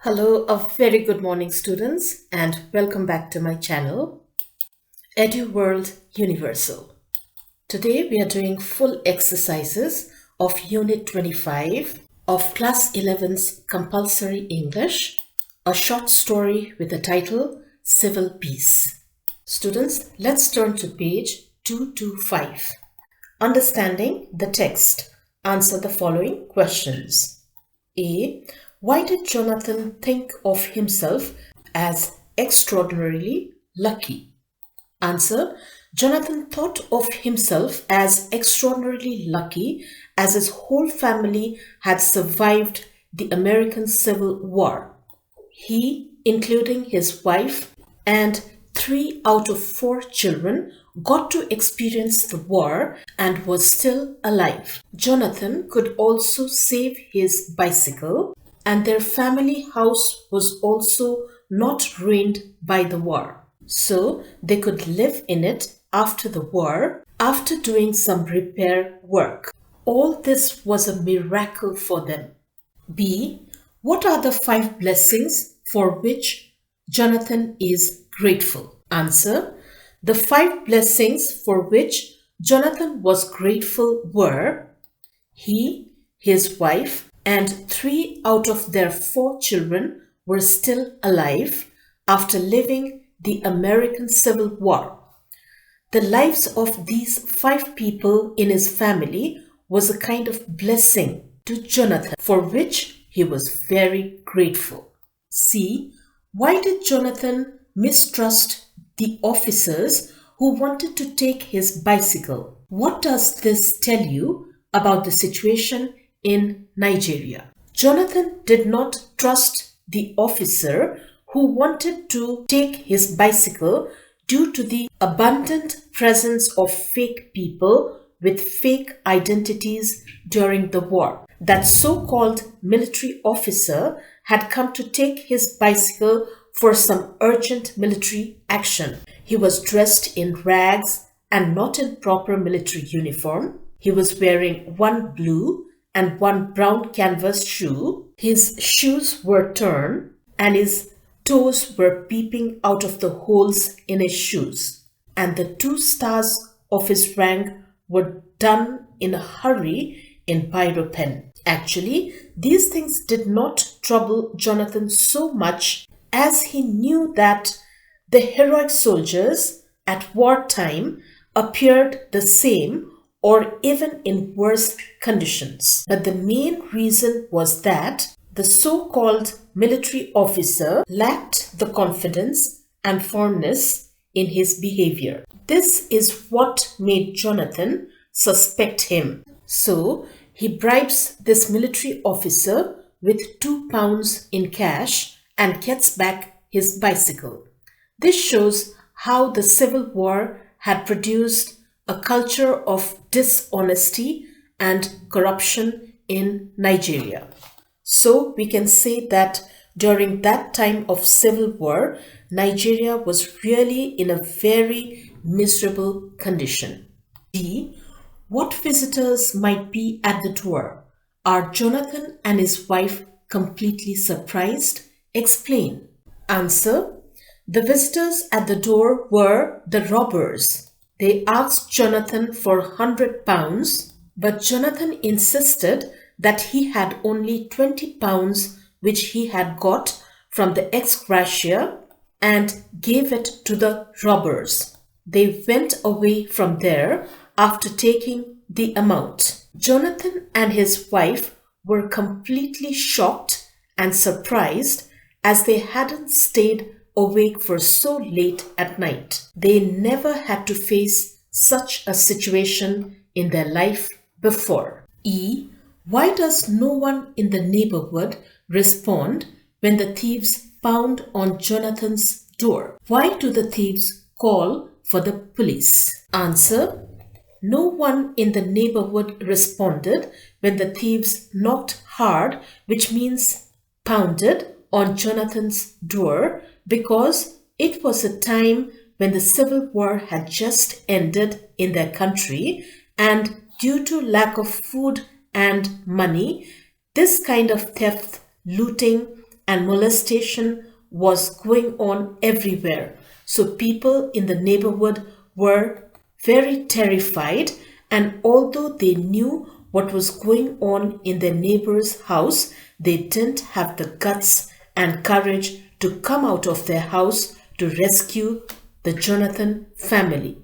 Hello, a very good morning, students, and welcome back to my channel, Edu World Universal. Today we are doing full exercises of Unit 25 of Class 11's Compulsory English, a short story with the title Civil Peace. Students, let's turn to page 225. Understanding the text. Answer the following questions. A. Why did Jonathan think of himself as extraordinarily lucky? Answer. Jonathan thought of himself as extraordinarily lucky as his whole family had survived the American Civil War. He, including his wife and 3 out of 4 children, got to experience the war and was still alive. Jonathan could also save his bicycle, and their family house was also not ruined by the war. So they could live in it after the war, after doing some repair work. All this was a miracle for them. B. What are the 5 blessings for which Jonathan is grateful? Answer. The 5 blessings for which Jonathan was grateful were: he, his wife, and 3 out of their 4 children were still alive after living the American Civil War. The lives of these 5 people in his family was a kind of blessing to Jonathan, for which he was very grateful. C. Why did Jonathan mistrust the officers who wanted to take his bicycle? What does this tell you about the situation in Nigeria? Jonathan did not trust the officer who wanted to take his bicycle due to the abundant presence of fake people with fake identities during the war. That so-called military officer had come to take his bicycle for some urgent military action. He was dressed in rags and not in proper military uniform. He was wearing 1 blue and 1 brown canvas shoe. His shoes were torn and his toes were peeping out of the holes in his shoes. And the 2 stars of his rank were done in a hurry in biro pen. Actually, these things did not trouble Jonathan so much, as he knew that the heroic soldiers at wartime appeared the same or even in worse conditions. But the main reason was that the so-called military officer lacked the confidence and firmness in his behavior. This is what made Jonathan suspect him. So he bribes this military officer with 2 pounds in cash and gets back his bicycle. This shows how the Civil War had produced a culture of dishonesty and corruption in Nigeria. So we can say that during that time of Civil War, Nigeria was really in a very miserable condition. D. What visitors might be at the door? Are Jonathan and his wife completely surprised? Explain. Answer. The visitors at the door were the robbers. They asked Jonathan for 100 pounds, but Jonathan insisted that he had only 20 pounds which he had got from the ex gratia and gave it to the robbers. They went away from there after taking the amount. Jonathan and his wife were completely shocked and surprised, as they hadn't stayed awake for so late at night. They never had to face such a situation in their life before. E. Why does no one in the neighborhood respond when the thieves pound on Jonathan's door? Why do the thieves call for the police? Answer. No one in the neighborhood responded when the thieves knocked hard, which means pounded, on Jonathan's door, because it was a time when the Civil War had just ended in their country, and due to lack of food and money, this kind of theft, looting, and molestation was going on everywhere. So people in the neighborhood were very terrified, and although they knew what was going on in their neighbor's house, they didn't have the guts and courage to come out of their house to rescue the Jonathan family.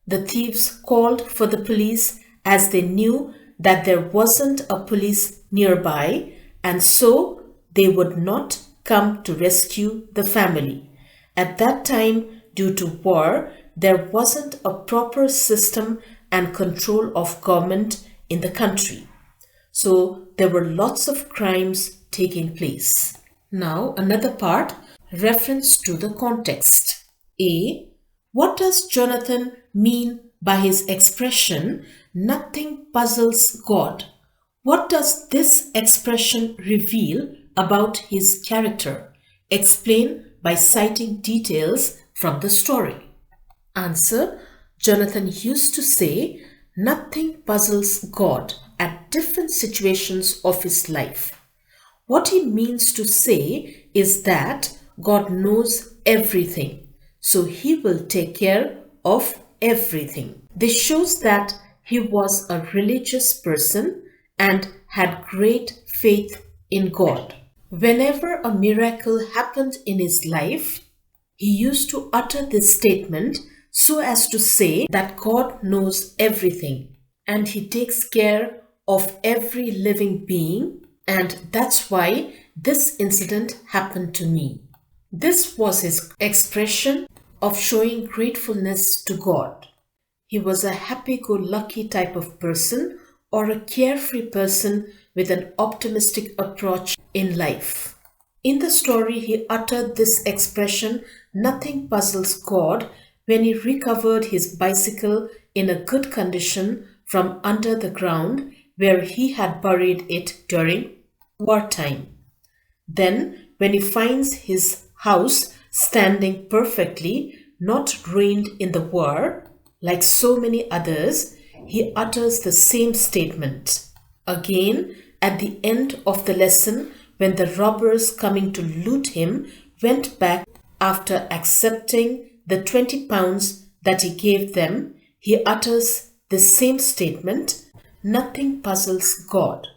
The thieves called for the police as they knew that there wasn't a police nearby, and so they would not come to rescue the family. At that time, due to war, there wasn't a proper system and control of government in the country. So there were lots of crimes taking place. Now another part, reference to the context. A. What does Jonathan mean by his expression, nothing puzzles God? What does this expression reveal about his character? Explain by citing details from the story. Answer. Jonathan used to say, nothing puzzles God at different situations of his life. What he means to say is that God knows everything, so he will take care of everything. This shows that he was a religious person and had great faith in God. Whenever a miracle happened in his life, he used to utter this statement so as to say that God knows everything and he takes care of every living being, and that's why this incident happened to me. This was his expression of showing gratefulness to God. He was a happy-go-lucky type of person or a carefree person with an optimistic approach in life. In the story, he uttered this expression, nothing puzzles God, when he recovered his bicycle in a good condition from under the ground where he had buried it during wartime. Then, when he finds his house standing perfectly, not ruined in the war, like so many others, he utters the same statement. Again, at the end of the lesson, when the robbers coming to loot him went back after accepting the 20 pounds that he gave them, he utters the same statement, nothing puzzles God.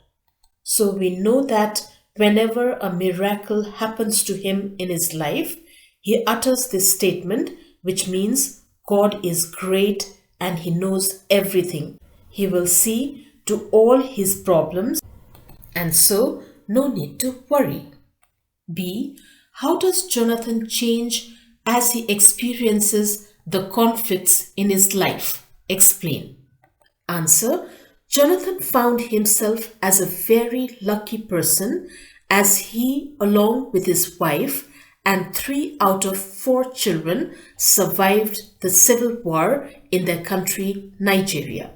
So we know that whenever a miracle happens to him in his life, he utters this statement, which means God is great and he knows everything. He will see to all his problems, and so no need to worry. B. How does Jonathan change as he experiences the conflicts in his life? Explain. Answer. Jonathan found himself as a very lucky person as he, along with his wife and 3 out of 4 children, survived the civil war in their country, Nigeria.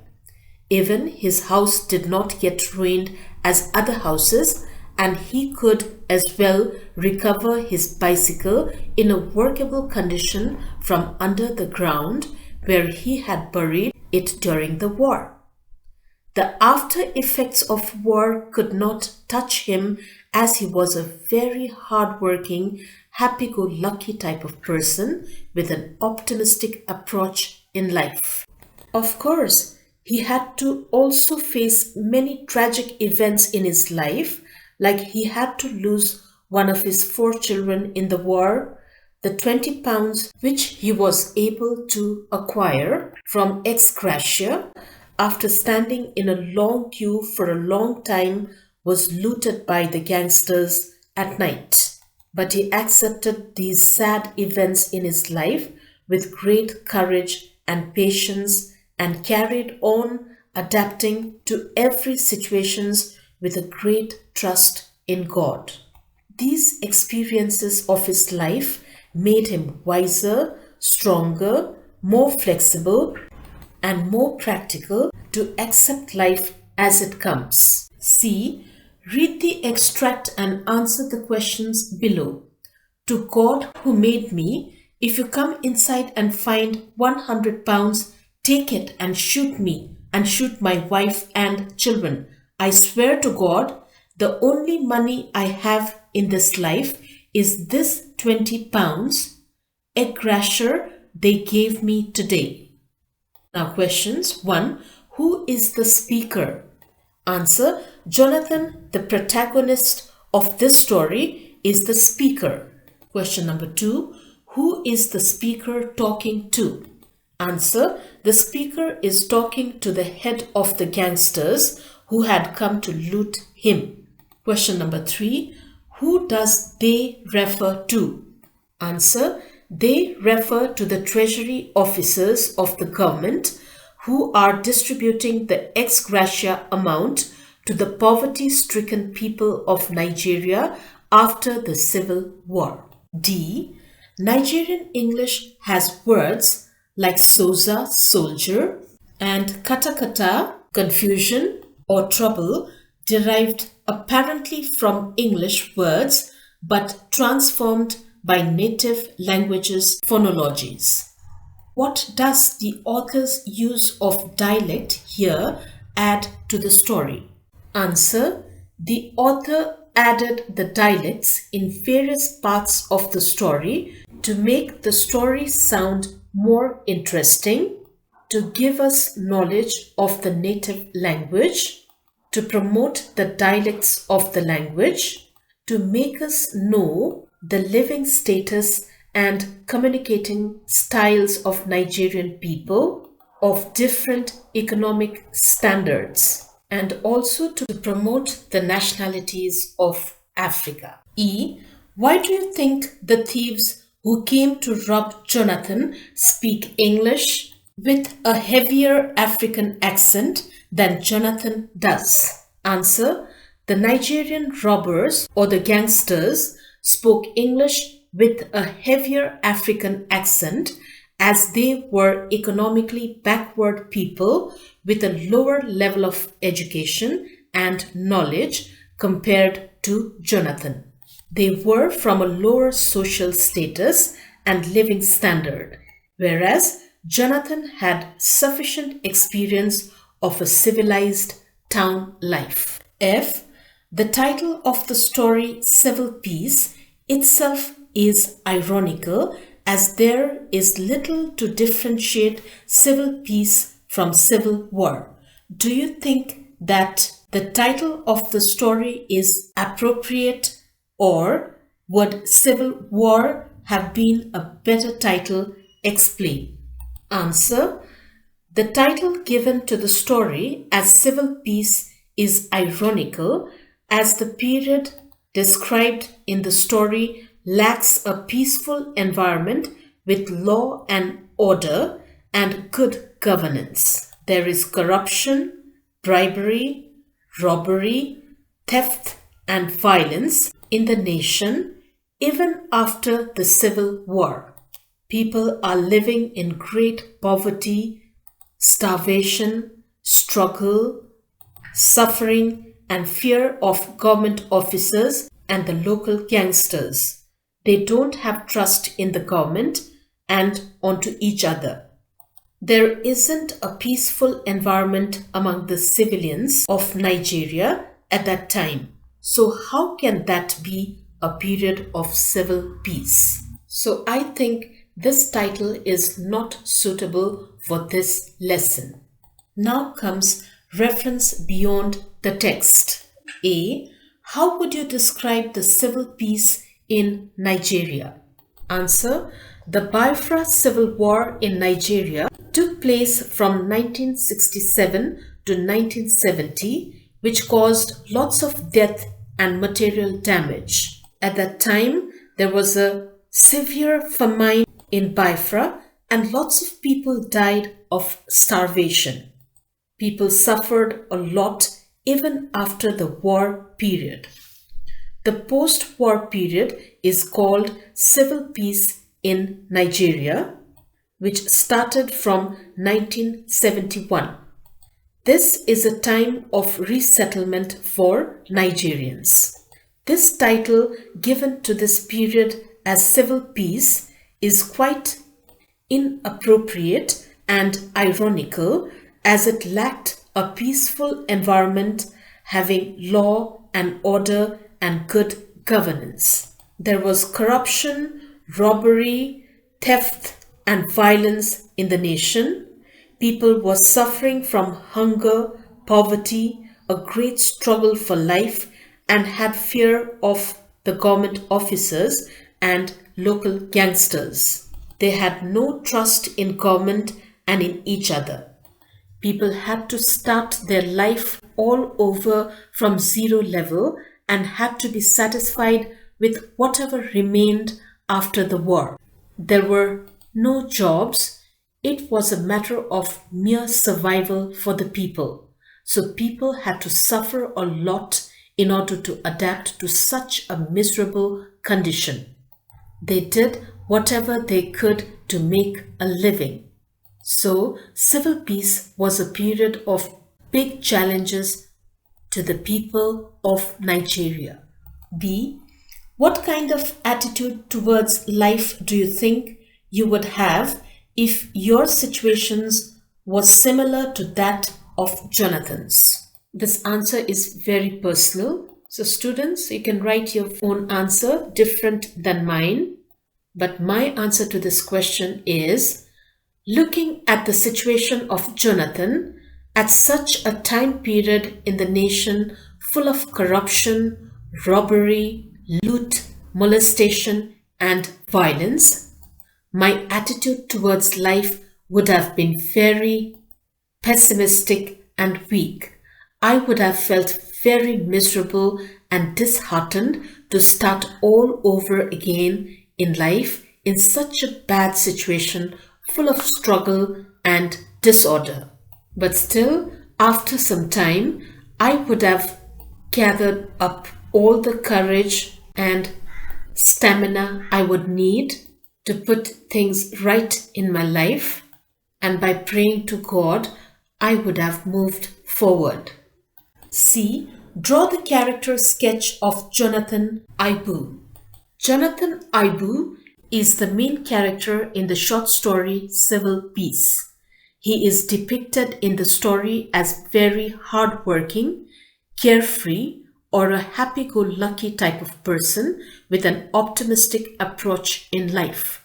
Even his house did not get ruined as other houses, and he could as well recover his bicycle in a workable condition from under the ground where he had buried it during the war. The after effects of war could not touch him as he was a very hard-working, happy-go-lucky type of person with an optimistic approach in life. Of course, he had to also face many tragic events in his life, like he had to lose one of his 4 children in the war, the 20 pounds which he was able to acquire from ex gratia after standing in a long queue for a long time was looted by the gangsters at night. But he accepted these sad events in his life with great courage and patience and carried on adapting to every situations with a great trust in God. These experiences of his life made him wiser, stronger, more flexible, and more practical to accept life as it comes. C. Read the extract and answer the questions below. To God who made me, if you come inside and find 100 pounds, take it and shoot me and shoot my wife and children. I swear to God, the only money I have in this life is this 20 pounds egg rasher they gave me today. Now questions. 1. Who is the speaker? Answer. Jonathan, the protagonist of this story, is the speaker. Question number 2. Who is the speaker talking to? Answer. The speaker is talking to the head of the gangsters who had come to loot him. Question number 3. Who does they refer to? Answer. They refer to the treasury officers of the government who are distributing the ex gratia amount to the poverty-stricken people of Nigeria after the Civil War. D. Nigerian English has words like soza, soldier, and katakata, confusion or trouble, derived apparently from English words but transformed by native languages' phonologies. What does the author's use of dialect here add to the story? Answer. The author added the dialects in various parts of the story to make the story sound more interesting, to give us knowledge of the native language, to promote the dialects of the language, to make us know the living status and communicating styles of Nigerian people of different economic standards, and also to promote the nationalities of Africa. E. Why do you think the thieves who came to rob Jonathan speak English with a heavier African accent than Jonathan does? Answer. The Nigerian robbers or the gangsters spoke English with a heavier African accent as they were economically backward people with a lower level of education and knowledge compared to Jonathan. They were from a lower social status and living standard, whereas Jonathan had sufficient experience of a civilized town life. F. The title of the story Civil Peace itself is ironical, as there is little to differentiate civil peace from civil war. Do you think that the title of the story is appropriate, or would civil war have been a better title? Explain. Answer. The title given to the story as Civil Peace is ironical, as the period described in the story lacks a peaceful environment with law and order and good governance. There is corruption, bribery, robbery, theft, and violence in the nation even after the Civil War. People are living in great poverty, starvation, struggle, suffering, and fear of government officers and the local gangsters. They don't have trust in the government and onto each other. There isn't a peaceful environment among the civilians of Nigeria at that time. So how can that be a period of civil peace? So I think this title is not suitable for this lesson. Now comes reference beyond the text. A. How would you describe the civil peace in Nigeria? Answer. The Biafra Civil War in Nigeria took place from 1967 to 1970, which caused lots of death and material damage. At that time, there was a severe famine in Biafra and lots of people died of starvation. People suffered a lot even after the war period. The post-war period is called Civil Peace in Nigeria, which started from 1971. This is a time of resettlement for Nigerians. This title given to this period as Civil Peace is quite inappropriate and ironical, as it lacked a peaceful environment having law and order and good governance. There was corruption, robbery, theft, and violence in the nation. People were suffering from hunger, poverty, a great struggle for life, and had fear of the government officers and local gangsters. They had no trust in government and in each other. People had to start their life all over from zero level and had to be satisfied with whatever remained after the war. There were no jobs. It was a matter of mere survival for the people. So people had to suffer a lot in order to adapt to such a miserable condition. They did whatever they could to make a living. So, civil peace was a period of big challenges to the people of Nigeria. B. What kind of attitude towards life do you think you would have if your situations was similar to that of Jonathan's? This answer is very personal. So students, you can write your own answer different than mine. But my answer to this question is, looking at the situation of Jonathan at such a time period in the nation full of corruption, robbery, loot, molestation, and violence, my attitude towards life would have been very pessimistic and weak. I would have felt very miserable and disheartened to start all over again in life in such a bad situation full of struggle and disorder. But still, after some time, I would have gathered up all the courage and stamina I would need to put things right in my life, and by praying to God, I would have moved forward. C. Draw the character sketch of Jonathan Ibu. Jonathan Ibu is the main character in the short story Civil Peace. He is depicted in the story as very hardworking, carefree, or a happy-go-lucky type of person with an optimistic approach in life.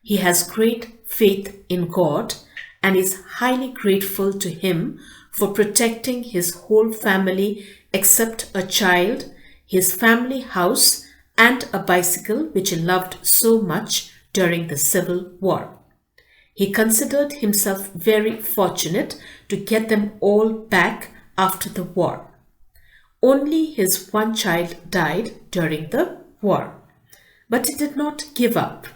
He has great faith in God and is highly grateful to Him for protecting his whole family except a child, his family house, and a bicycle which he loved so much during the Civil War. He considered himself very fortunate to get them all back after the war. Only his one child died during the war, but he did not give up.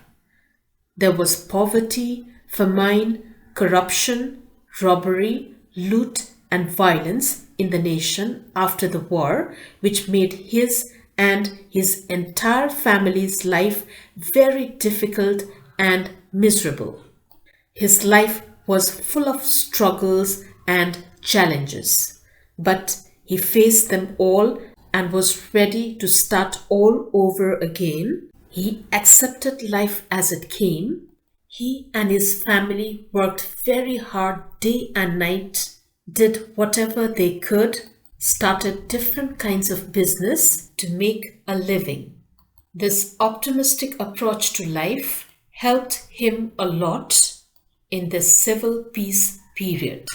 There was poverty, famine, corruption, robbery, loot, and violence in the nation after the war, which made his and his entire family's life very difficult and miserable. His life was full of struggles and challenges, but he faced them all and was ready to start all over again. He accepted life as it came. He and his family worked very hard day and night, did whatever they could, started different kinds of business to make a living. This optimistic approach to life helped him a lot in the civil peace period.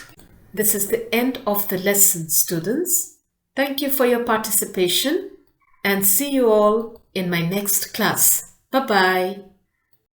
This is the end of the lesson, students. Thank you for your participation and see you all in my next class. Bye-bye.